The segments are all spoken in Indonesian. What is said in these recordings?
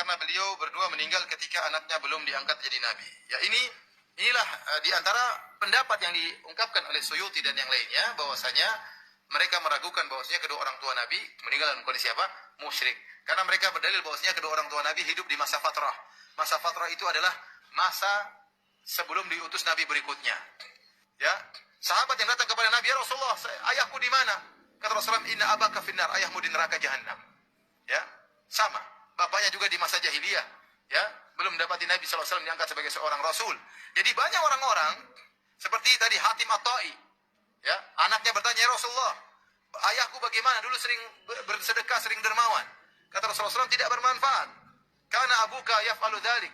karena beliau berdua meninggal ketika anaknya belum diangkat jadi nabi. Ya inilah di antara pendapat yang diungkapkan oleh Suyuti dan yang lainnya, bahwasanya mereka meragukan bahwasanya kedua orang tua Nabi meninggal dalam kondisi apa? Musyrik. Karena mereka berdalil bahwasanya kedua orang tua Nabi hidup di masa fatrah. Masa fatrah itu adalah masa sebelum diutus Nabi berikutnya. Ya, sahabat yang datang kepada Nabi, ya Rasulullah, ayahku di mana? Kata Rasulullah, inna abaka finnar, ayahmu di neraka jahanam. Ya, sama. Bapaknya juga di masa jahiliyah. Ya, belum mendapati Nabi SAW diangkat sebagai seorang Rasul. Jadi banyak orang-orang seperti tadi Hatim At-Tai. Ya, anaknya bertanya, ya Rasulullah, ayahku bagaimana? Dulu sering bersedekah, sering dermawan. Kata Rasulullah SAW, tidak bermanfaat. Karena abuka yaf'alu dzalik,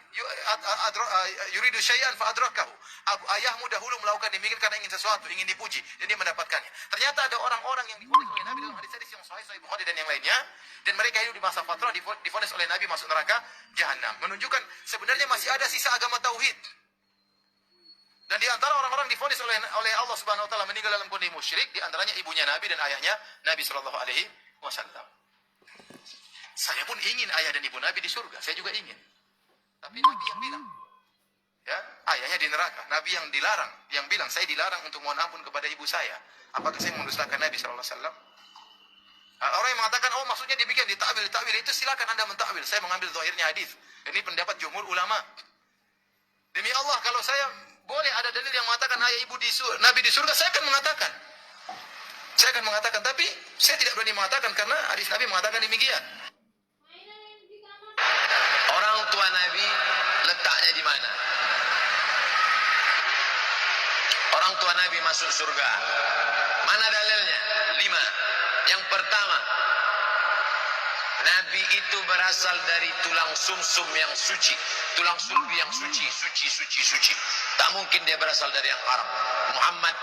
yuridu syai'an fa adrakahu. Ayahmu dahulu melakukan demikian karena ingin sesuatu, ingin dipuji, dan dia mendapatkannya. Ternyata ada orang-orang yang divonis oleh Nabi dalam hadis-hadis yang sahih Bukhari dan yang lainnya, dan mereka hidup di masa fatrah, divonis oleh Nabi masuk neraka jahanam. Menunjukkan sebenarnya masih ada sisa agama tauhid. Dan di antara orang-orang divonis oleh Allah Subhanahu wa taala meninggal dalam kondisi musyrik, di antaranya ibunya Nabi dan ayahnya Nabi sallallahu alaihi wasallam. Saya pun ingin ayah dan ibu Nabi di surga, saya juga ingin. Tapi Nabi yang bilang, ya, ayahnya di neraka. Nabi yang dilarang, yang bilang saya dilarang untuk mohon ampun kepada ibu saya. Apakah saya mendustakan Nabi sallallahu alaihi wasallam? Orang yang mengatakan, oh maksudnya demikian, ditakwil itu silakan Anda mentakwil. Saya mengambil zahirnya hadis. Ini pendapat jumhur ulama. Demi Allah, kalau saya boleh ada dalil yang mengatakan ayah ibu Nabi di surga, saya akan mengatakan. Saya akan mengatakan, tapi saya tidak berani mengatakan karena hadis Nabi mengatakan demikian. Orang tua Nabi letaknya di mana? Orang tua Nabi masuk surga. Mana dalilnya? 5. Yang pertama, Nabi itu berasal dari tulang sumsum yang suci, tulang sulbi yang suci. Tak mungkin dia berasal dari yang haram. Muhammad,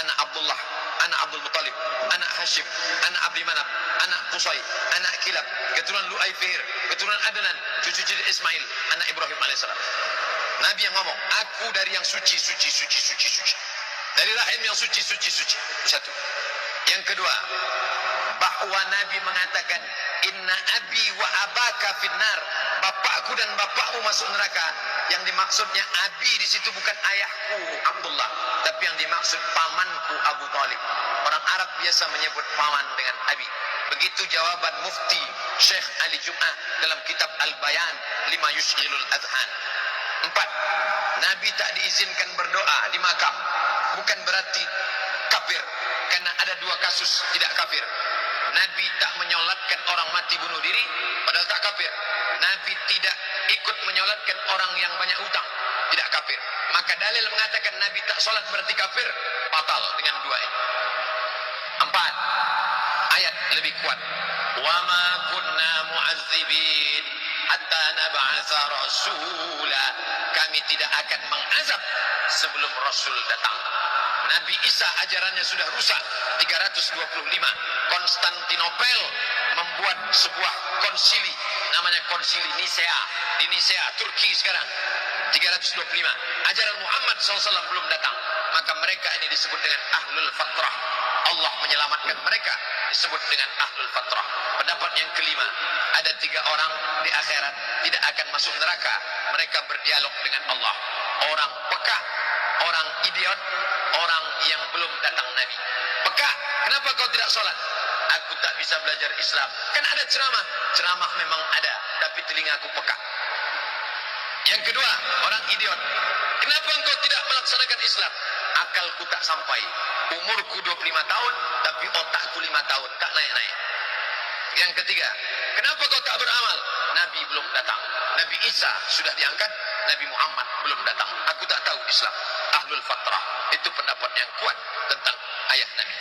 anak Abdullah, anak Abdul Muttalib, anak Hashim, anak Abdi Manaf, anak Qusay, anak Kilab, keturunan Lu'ay Fihir, keturunan Adnan, cucu Ismail, anak Ibrahim alaihissalam. Nabi yang ngomong, aku dari yang suci. Dari rahim yang suci. Satu. Yang kedua, bahwa Nabi mengatakan, inna abi wa abaka finnar, bapakku dan bapakmu masuk neraka. Yang dimaksudnya abi di situ bukan ayahku Abdullah, tapi yang dimaksud pamanku Abu Talib. Orang Arab biasa menyebut paman dengan abi. Begitu jawaban Mufti Syekh Ali Jum'ah dalam kitab Al-Bayan lima yushilul adhan. 4. Nabi tak diizinkan berdoa di makam. Bukan berarti kafir, karena ada 2 kasus tidak kafir. Nabi tak menyolatkan orang mati bunuh diri, padahal tak kafir. Nabi tidak ikut menyolatkan orang yang banyak utang, tidak kafir. Maka dalil mengatakan Nabi tak solat berarti kafir, batal dengan 2 ini. 4. Ayat lebih kuat. Wa ma kunna mu'azzibin hatta nab'atsa rasula. Kami tidak akan mengazab sebelum Rasul datang. Nabi Isa ajarannya sudah rusak. 325 Konstantinopel membuat sebuah konsili, namanya konsili Nisea, di Nisea, Turki sekarang. 325 ajaran Muhammad SAW belum datang, maka mereka ini disebut dengan Ahlul Fatrah. Allah menyelamatkan mereka, disebut dengan Ahlul Fatrah. Pendapat yang kelima, ada 3 orang di akhirat tidak akan masuk neraka. Mereka berdialog dengan Allah. Orang peka, orang idiot, orang yang belum datang Nabi. Peka, kenapa kau tidak sholat? Aku tak bisa belajar Islam. Kan ada ceramah. Ceramah memang ada, tapi telingaku peka. Yang kedua, orang idiot. Kenapa engkau tidak melaksanakan Islam? Akalku tak sampai. Umurku 25 tahun, tapi otakku 5 tahun. Tak naik-naik. Yang ketiga, kenapa kau tak beramal? Nabi belum datang. Nabi Isa sudah diangkat, Nabi Muhammad belum datang. Aku tak tahu Islam. Ahlul Fatrah. Itu pendapat yang kuat tentang ayah Nabi.